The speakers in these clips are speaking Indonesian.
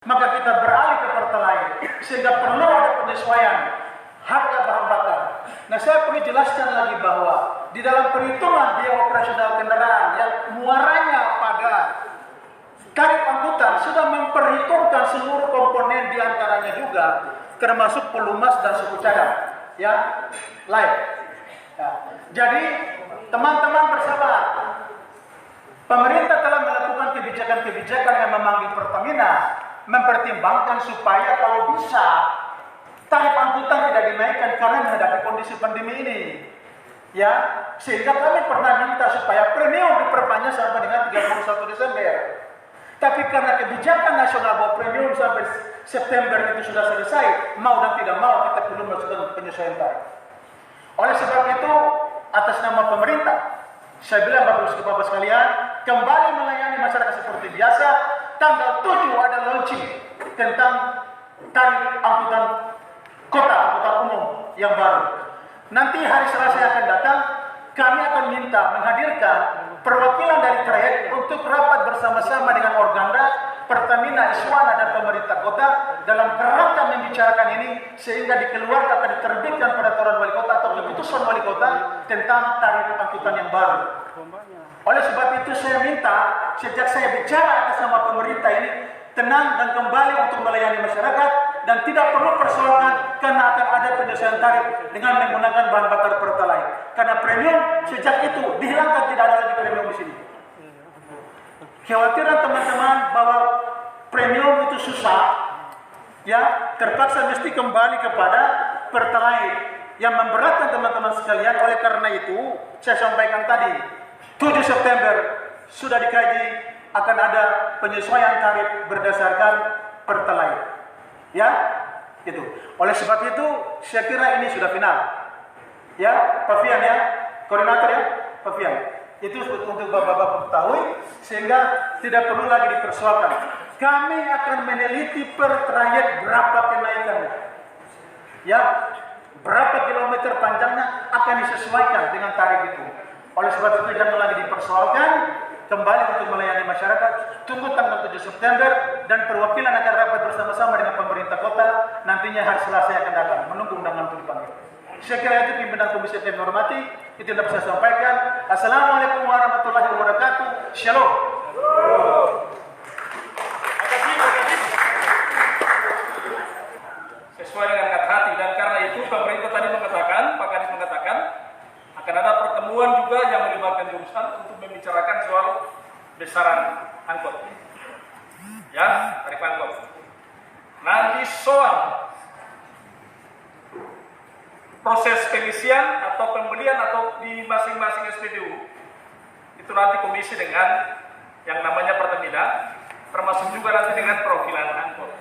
maka kita beralih ke Pertalite, sehingga perlu ada penyesuaian harga bahan bakar. Nah, saya perlu jelaskan lagi bahwa di dalam perhitungan biaya operasional kendaraan yang muaranya pada tarif angkutan sudah memperhitungkan seluruh komponen, diantaranya juga termasuk pelumas dan suku cadang, ya, lain. Ya. Jadi teman-teman bersabar. Pemerintah telah melakukan kebijakan-kebijakan yang memanggil Pertamina mempertimbangkan supaya kalau bisa tarif angkutan tidak dinaikkan karena menghadapi kondisi pandemi ini. Ya, sehingga kami pernah minta supaya premium diperpanjang sampai dengan 31 Desember. Tapi karena kebijakan nasional bahwa premium sampai September itu sudah selesai, mau dan tidak mau kita perlu melakukan penyesuaian tarif. Oleh sebab itu, atas nama pemerintah, saya bilang Bapak-Bapak sekalian, kembali melayani masyarakat seperti biasa. Tanggal 7 ada launching tentang tarif angkutan kota, angkutan umum yang baru. Nanti hari Selasa yang akan datang, kami akan minta menghadirkan perwakilan dari trayek untuk rapat bersama-sama dengan Organda, Pertamina, Iswana, dan pemerintah kota dalam kerangka membicarakan ini sehingga dikeluarkan atau diterbitkan peraturan wali kota atau keputusan wali kota tentang tarif angkutan yang baru. Oleh sebab itu saya minta, sejak saya bicara atas nama pemerintah ini, tenang dan kembali untuk melayani masyarakat dan tidak perlu persoalan karena akan ada penyesuaian tarif dengan menggunakan bahan bakar Pertalite. Karena premium sejak itu dihilangkan, tidak ada lagi premium di sini. Kekhawatiran teman-teman bahwa premium itu susah, ya terpaksa mesti kembali kepada Pertalite yang memberatkan teman-teman sekalian. Oleh karena itu saya sampaikan tadi, 7 September sudah dikaji akan ada penyesuaian tarif berdasarkan Pertalite. Ya, itu. Oleh sebab itu, saya kira ini sudah final. Ya, Pak Fian ya, koordinator ya, Pak Fian. Itu untuk Bapak-Bapak ketahui, sehingga tidak perlu lagi dipersoalkan. Kami akan meneliti per trayek berapa kenaikannya. Ya, berapa kilometer panjangnya akan disesuaikan dengan tarif itu. Oleh sebab itu jangan lagi dipersoalkan, kembali untuk melayani masyarakat. Tunggu tanggal 7 September dan perwakilan akan rapat bersama-sama dengan pemerintah kota nantinya hari Selasa yang akan datang, menunggu undangan untuk dipanggil. Saya kira itu pimpinan komisi yang hormati, itu yang dapat saya sampaikan. Assalamualaikum warahmatullahi wabarakatuh. Shalom. Sesuai dengan kata hati, dan karena itu pemerintah tadi mengatakan, Pak Kadis mengatakan akan ada pertemuan juga yang melibatkan jurusan untuk membicarakan soal besaran angkot, ya, tarif angkot. Nanti soal proses pengisian atau pembelian atau di masing-masing SPBU itu nanti komisi dengan yang namanya Pertamina, termasuk juga nanti dengan perwakilan angkot.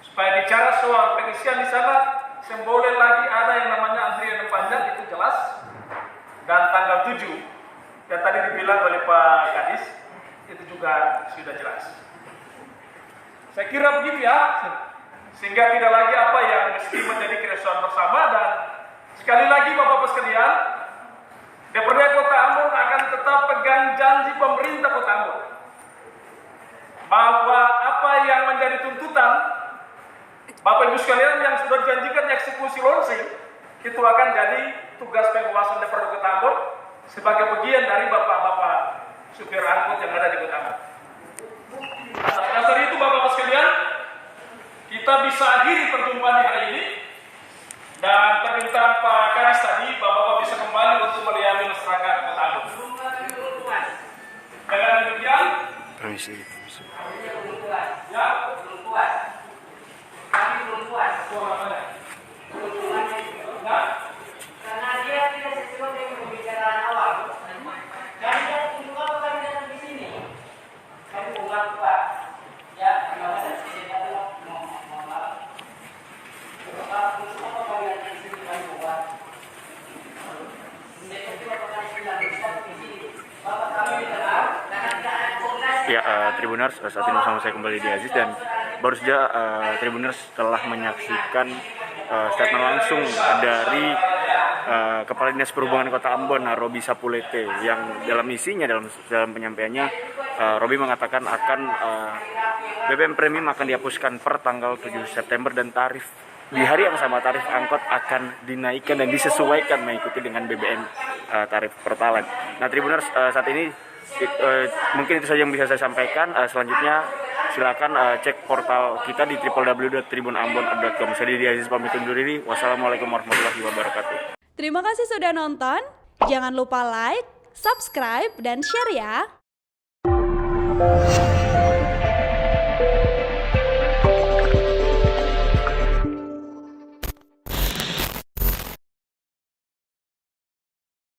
Supaya bicara soal pengisian di sana, boleh lagi ada yang namanya antrian yang panjang, itu jelas. Dan tanggal 7 yang tadi dibilang oleh Pak Kadis itu juga sudah jelas. Saya kira begitu ya, sehingga tidak lagi apa yang mesti menjadi keresahan bersama. Dan sekali lagi Bapak-Bapak sekalian, DPRD Kota Ambon akan tetap pegang janji pemerintah Kota Ambon bahwa apa yang menjadi tuntutan Bapak Ibu sekalian yang sudah dijanjikan eksekusi launching itu akan jadi tugas penguasaan DPRD Kota Ambon sebagai bagian dari bapak-bapak supir angkut yang ada di Kota Ambon. Atas dasar itu Bapak-Bapak sekalian, kita bisa akhiri perjumpaan hari ini dan permintaan Pak Kadis tadi Bapak-Bapak bisa kembali untuk melayani masyarakat Kota Ambon. Dengan demikian, Permisi. ya, Kami belum puas. Karena dia tidak sesuai dengan pembicaraan awal. Kami datang untuk apa kami datang di sini? Kami bukan Pak. Ya, terima kasih. Saya mohon maaf. Untuk apa kami datang di sini kami bukan? Itu apa kami bilang di sini? Bapak kami bilang karena tidak ada koordinasi. Ya, Tribuners, saat ini bersama saya kembali di Aziz, dan baru saja Tribuners telah menyaksikan statement langsung dari Kepala Dinas Perhubungan Kota Ambon, Robi Sapulete, yang dalam isinya, dalam penyampaiannya, Robi mengatakan akan BBM Premium akan dihapuskan per tanggal 7 September dan tarif di hari yang sama tarif angkot akan dinaikkan dan disesuaikan mengikuti dengan BBM tarif Pertalite. Nah, Tribuners, saat ini mungkin itu saja yang bisa saya sampaikan. Selanjutnya silakan cek portal kita di www.tribunambon.com. Saya Didi Aziz pamit undur diri. Wassalamualaikum warahmatullahi wabarakatuh. Terima kasih sudah nonton. Jangan lupa like, subscribe, dan share ya.